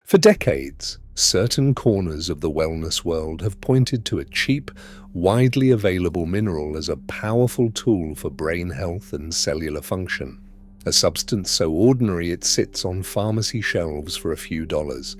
For decades, certain corners of the wellness world have pointed to a cheap, widely available mineral as a powerful tool for brain health and cellular function. A substance so ordinary it sits on pharmacy shelves for a few dollars.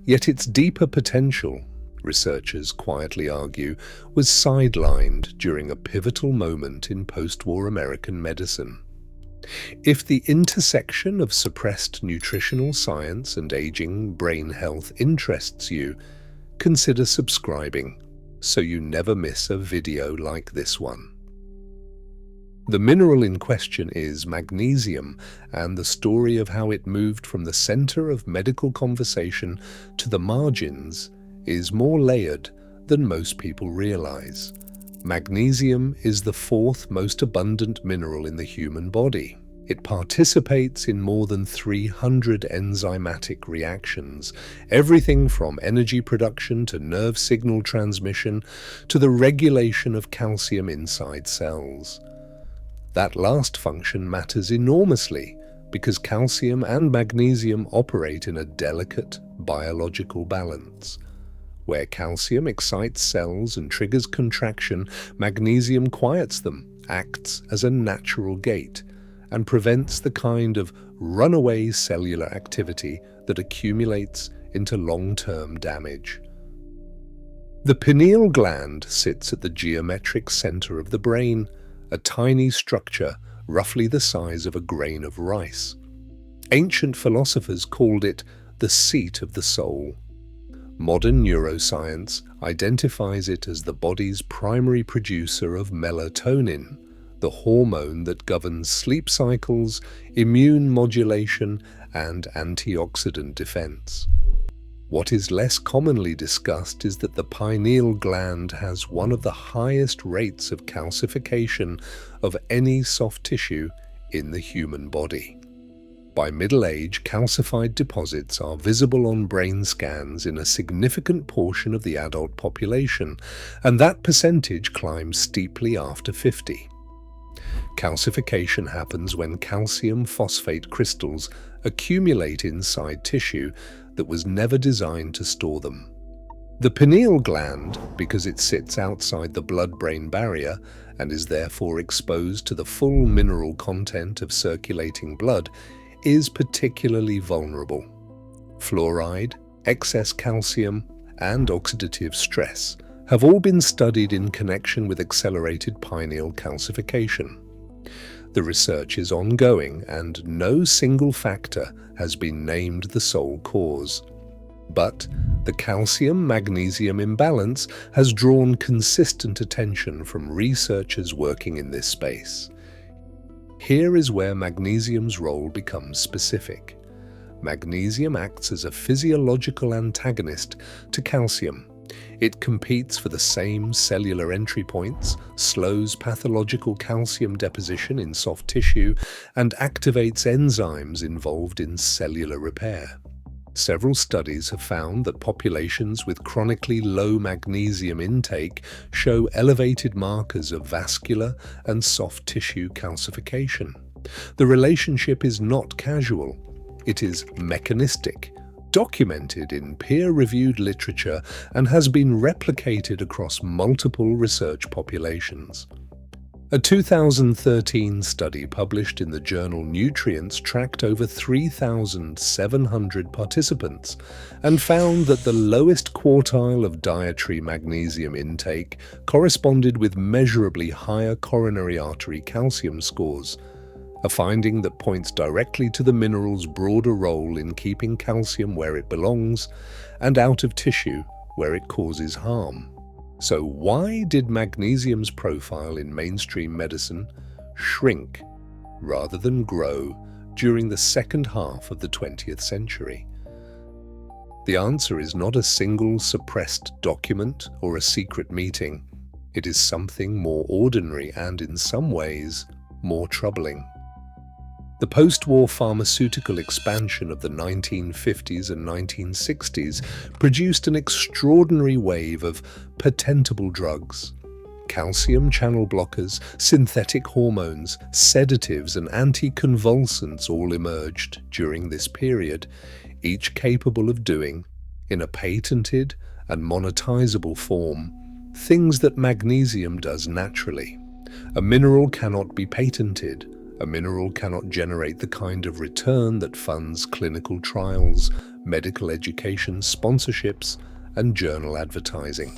Yet its deeper potential, researchers quietly argue, was sidelined during a pivotal moment in post-war American medicine. If the intersection of suppressed nutritional science and aging brain health interests you, consider subscribing so you never miss a video like this one. The mineral in question is magnesium, and the story of how it moved from the center of medical conversation to the margins is more layered than most people realize. Magnesium is the fourth most abundant mineral in the human body. It participates in more than 300 enzymatic reactions, everything from energy production to nerve signal transmission to the regulation of calcium inside cells. That last function matters enormously because calcium and magnesium operate in a delicate biological balance. Where calcium excites cells and triggers contraction, magnesium quiets them, acts as a natural gate, and prevents the kind of runaway cellular activity that accumulates into long-term damage. The pineal gland sits at the geometric center of the brain, a tiny structure roughly the size of a grain of rice. Ancient philosophers called it the seat of the soul. Modern neuroscience identifies it as the body's primary producer of melatonin, the hormone that governs sleep cycles, immune modulation, and antioxidant defense. What is less commonly discussed is that the pineal gland has one of the highest rates of calcification of any soft tissue in the human body. By middle age, calcified deposits are visible on brain scans in a significant portion of the adult population, and that percentage climbs steeply after 50. Calcification happens when calcium phosphate crystals accumulate inside tissue that was never designed to store them. The pineal gland, because it sits outside the blood-brain barrier and is therefore exposed to the full mineral content of circulating blood, is particularly vulnerable. Fluoride, excess calcium, and oxidative stress have all been studied in connection with accelerated pineal calcification. The research is ongoing, and no single factor has been named the sole cause. But the calcium-magnesium imbalance has drawn consistent attention from researchers working in this space. Here is where magnesium's role becomes specific. Magnesium acts as a physiological antagonist to calcium. It competes for the same cellular entry points, slows pathological calcium deposition in soft tissue, and activates enzymes involved in cellular repair. Several studies have found that populations with chronically low magnesium intake show elevated markers of vascular and soft tissue calcification. The relationship is not casual. It is mechanistic, documented in peer-reviewed literature, and has been replicated across multiple research populations. A 2013 study published in the journal Nutrients tracked over 3,700 participants and found that the lowest quartile of dietary magnesium intake corresponded with measurably higher coronary artery calcium scores, a finding that points directly to the mineral's broader role in keeping calcium where it belongs and out of tissue where it causes harm. So why did magnesium's profile in mainstream medicine shrink rather than grow during the second half of the 20th century? The answer is not a single suppressed document or a secret meeting. It is something more ordinary and, in some ways, more troubling. The post-war pharmaceutical expansion of the 1950s and 1960s produced an extraordinary wave of patentable drugs. Calcium channel blockers, synthetic hormones, sedatives, and anticonvulsants all emerged during this period, each capable of doing, in a patented and monetizable form, things that magnesium does naturally. A mineral cannot be patented. A mineral cannot generate the kind of return that funds clinical trials, medical education, sponsorships, and journal advertising.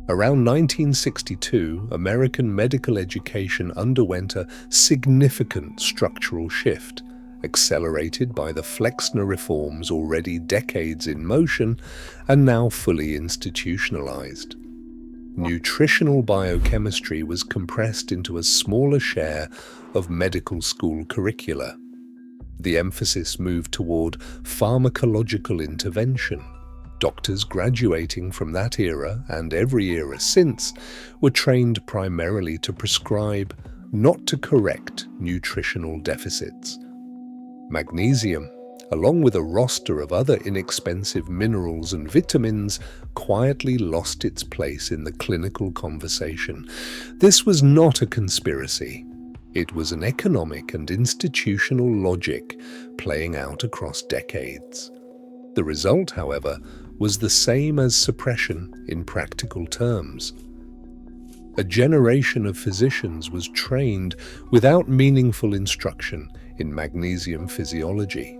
Around 1962, American medical education underwent a significant structural shift, accelerated by the Flexner reforms already decades in motion and now fully institutionalized. Nutritional biochemistry was compressed into a smaller share of medical school curricula. The emphasis moved toward pharmacological intervention. Doctors graduating from that era, and every era since, were trained primarily to prescribe, not to correct, nutritional deficits. Magnesium, along with a roster of other inexpensive minerals and vitamins, quietly lost its place in the clinical conversation. This was not a conspiracy. It was an economic and institutional logic playing out across decades. The result, however, was the same as suppression in practical terms. A generation of physicians was trained without meaningful instruction in magnesium physiology.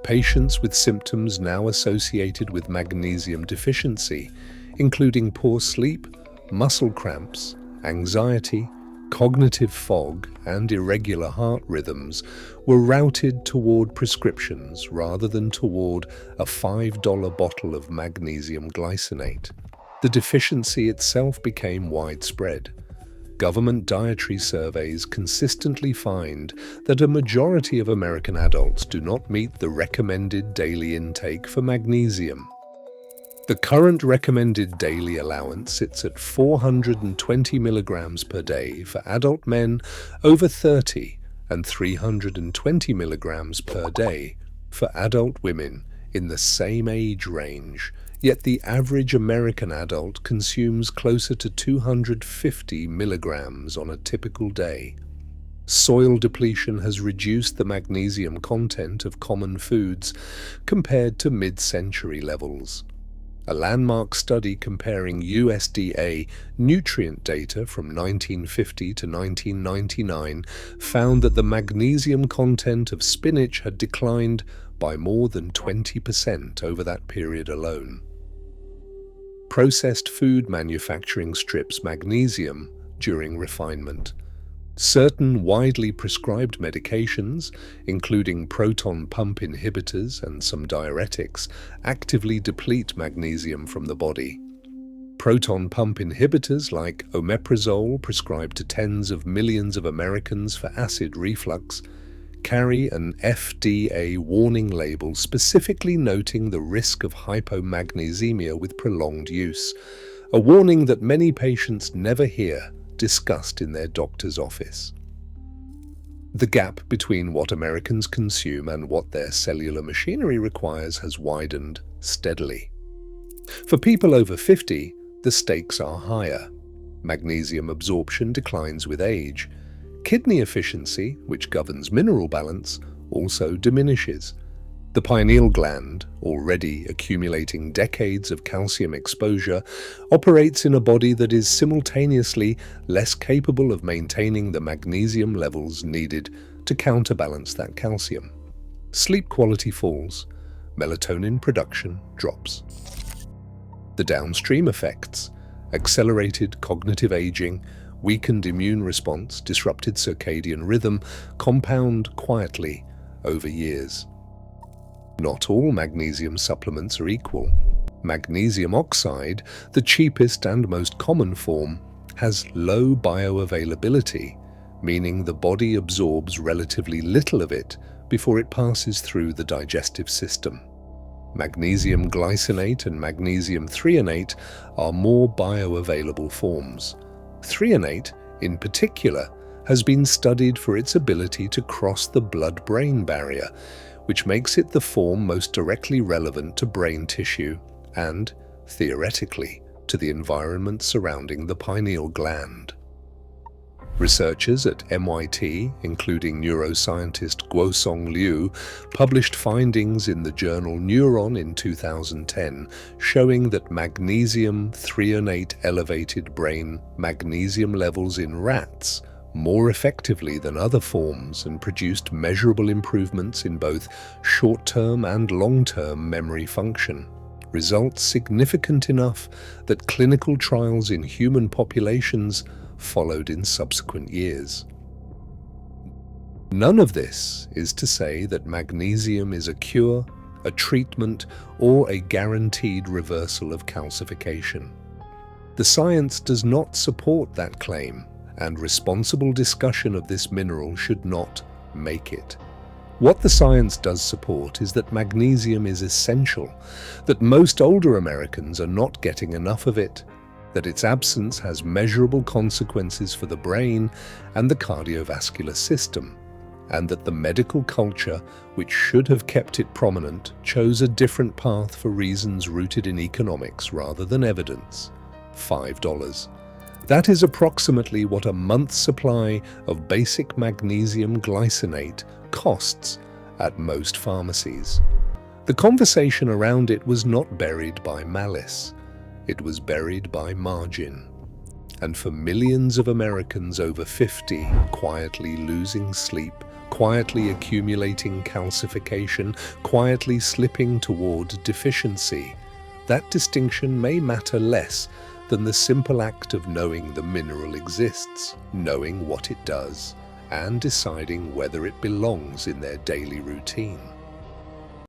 Patients with symptoms now associated with magnesium deficiency, including poor sleep, muscle cramps, anxiety, cognitive fog, and irregular heart rhythms, were routed toward prescriptions rather than toward a $5 bottle of magnesium glycinate. The deficiency itself became widespread. Government dietary surveys consistently find that a majority of American adults do not meet the recommended daily intake for magnesium. The current recommended daily allowance sits at 420 milligrams per day for adult men over 30 and 320 milligrams per day for adult women in the same age range, yet the average American adult consumes closer to 250 milligrams on a typical day. Soil depletion has reduced the magnesium content of common foods compared to mid-century levels. A landmark study comparing USDA nutrient data from 1950 to 1999 found that the magnesium content of spinach had declined by more than 20% over that period alone. Processed food manufacturing strips magnesium during refinement. Certain widely prescribed medications, including proton pump inhibitors and some diuretics, actively deplete magnesium from the body. Proton pump inhibitors like omeprazole, prescribed to tens of millions of Americans for acid reflux, carry an FDA warning label specifically noting the risk of hypomagnesemia with prolonged use, a warning that many patients never hear discussed in their doctor's office. The gap between what Americans consume and what their cellular machinery requires has widened steadily. For people over 50, the stakes are higher. Magnesium absorption declines with age. Kidney efficiency, which governs mineral balance, also diminishes. The pineal gland, already accumulating decades of calcium exposure, operates in a body that is simultaneously less capable of maintaining the magnesium levels needed to counterbalance that calcium. Sleep quality falls. Melatonin production drops. The downstream effects, accelerated cognitive aging, weakened immune response, disrupted circadian rhythm, compound quietly over years. Not all magnesium supplements are equal. Magnesium oxide, the cheapest and most common form, has low bioavailability, meaning the body absorbs relatively little of it before it passes through the digestive system. Magnesium glycinate and magnesium threonate are more bioavailable forms. Threonate, in particular, has been studied for its ability to cross the blood-brain barrier, which makes it the form most directly relevant to brain tissue and, theoretically, to the environment surrounding the pineal gland. Researchers at MIT, including neuroscientist Guosong Liu, published findings in the journal Neuron in 2010 showing that magnesium threonate elevated brain magnesium levels in rats more effectively than other forms and produced measurable improvements in both short-term and long-term memory function. Results significant enough that clinical trials in human populations followed in subsequent years. None of this is to say that magnesium is a cure, a treatment, or a guaranteed reversal of calcification. The science does not support that claim, and responsible discussion of this mineral should not make it. What the science does support is that magnesium is essential, that most older Americans are not getting enough of it, that its absence has measurable consequences for the brain and the cardiovascular system, and that the medical culture, which should have kept it prominent, chose a different path for reasons rooted in economics rather than evidence. $5. That is approximately what a month's supply of basic magnesium glycinate costs at most pharmacies. The conversation around it was not buried by malice. It was buried by margin. And for millions of Americans over 50 quietly losing sleep, quietly accumulating calcification, quietly slipping toward deficiency, that distinction may matter less than the simple act of knowing the mineral exists, knowing what it does, and deciding whether it belongs in their daily routine.